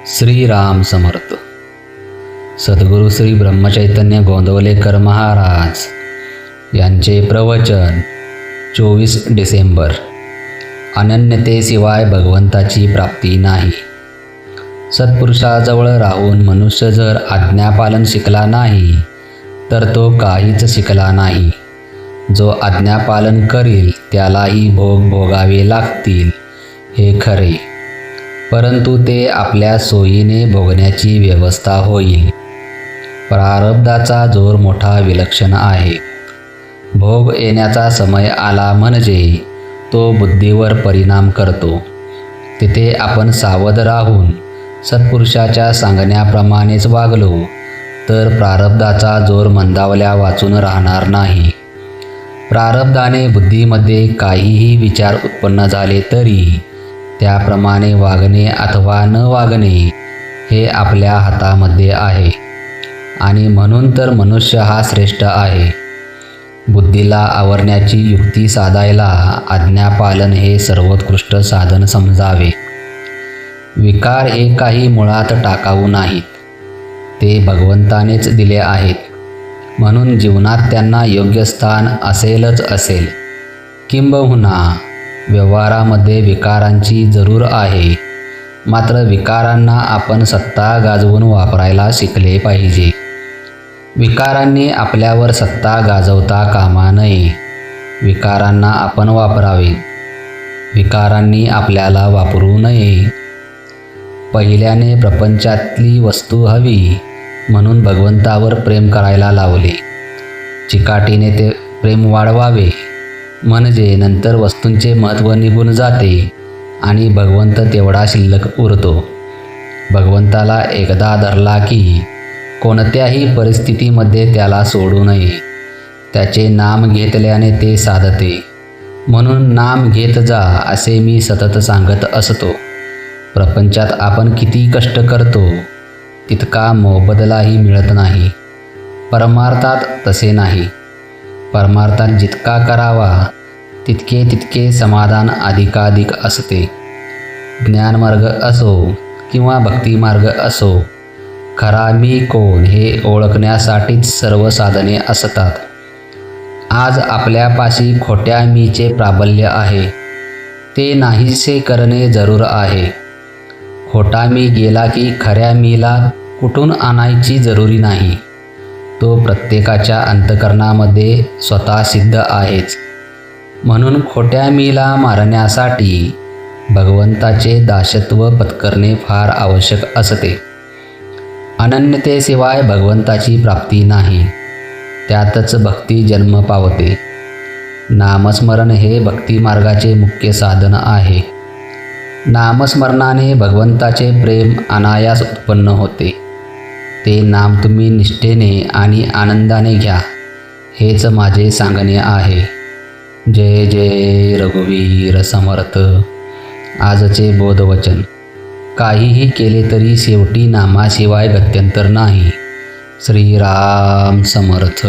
श्रीराम समर्थ. सद्गुरू श्री ब्रह्मचैतन्य गोंदवलेकर महाराज यांचे प्रवचन 24 डिसेंबर. अनन्यतेशिवाय भगवंताची प्राप्ती नाही. सत्पुरुषाजवळ राहून मनुष्य जर आज्ञापालन शिकला नाही तर तो काहीच शिकला नाही. जो आज्ञापालन करील त्यालाही भोग भोगावे लागतील हे खरे, परंतु ते आपल्या सोयीने भोगण्याची व्यवस्था होईल. प्रारब्धाचा जोर मोठा विलक्षण आहे. भोग येण्याचा समय आला म्हणजे तो बुद्धीवर परिणाम करतो. तिथे आपण सावध राहून सत्पुरुषाच्या सांगण्याप्रमाणेच वागलो तर प्रारब्धाचा जोर मंदावल्या वाचून राहणार नाही. प्रारब्धाने बुद्धीमध्ये काहीही विचार उत्पन्न झाले तरी त्याप्रमाणे वागणे अथवा न वागणे हे आपल्या हातामध्ये आहे. आणि म्हणून तर मनुष्य हा श्रेष्ठ आहे. बुद्धीला आवरण्याची युक्ती साधायला आज्ञापालन हे सर्वोत्कृष्ट साधन समजावे. विकार हे काही मुळात टाकाऊ नाहीत, ते भगवंतानेच दिले आहेत. म्हणून जीवनात त्यांना योग्य स्थान असेलच असेल. किंबहुना व्यवहारामध्ये विकारांची जरूर आहे, मात्र विकारांना आपण सत्ता गाजवून वापरायला शिकले पाहिजे. विकारांनी आपल्यावर सत्ता गाजवता कामा नये. विकारांना आपण वापरावे, विकारांनी आपल्याला वापरू नये. पहिल्याने प्रपंचातली वस्तू हवी म्हणून भगवंतावर प्रेम करायला लावले. चिकाटीने ते प्रेम वाढवावे म्हणजे नंतर वस्तूंचे महत्त्व निघून जाते आणि भगवंत तेवढा शिल्लक उरतो. भगवंताला एकदा धरला की कोणत्याही परिस्थितीमध्ये त्याला सोडू नये. त्याचे नाम घेतल्याने ते साधते. म्हणून नाम घेत जा असे मी सतत सांगत असतो. प्रपंचात आपण किती कष्ट करतो तितका मोबदलाही मिळत नाही. परमार्थात तसे नाही. परमार्थात जितका करावा तितके समाधान अधिकाधिक असते. ज्ञानमार्ग असो किंवा भक्तिमार्ग असो, खरा मी कोण हे ओळखण्यासाठीच सर्व साधने असतात. आज आपल्यापाशी खोट्या मीचे प्राबल्य आहे, ते नाहीसे करणे जरूर आहे. खोटा मी गेला की खऱ्या मीला कुठून आणायची जरुरी नाही. तो प्रत्येकाच्या अंतःकरणामध्ये स्वतः सिद्ध आहेच. म्हणून खोट्या मीला मारण्यासाठी भगवंताचे दासत्व पत्करणे फार आवश्यक असते. अनन्यतेशिवाय भगवंताची प्राप्ती नाही. त्यातच भक्ती जन्म पावते. नामस्मरण हे भक्तिमार्गाचे मुख्य साधन आहे. नामस्मरणाने भगवंताचे प्रेम अनायास उत्पन्न होते. ते नाम तुम्ही निष्ठेने आणि आनंदाने घ्या, हेच माझे सांगणे आहे. जय जय रघुवीर समर्थ. आजचे बोधवचन. काहीही केले तरी शेवटी नामाशिवाय गत्यंतर नाही. श्रीराम समर्थ.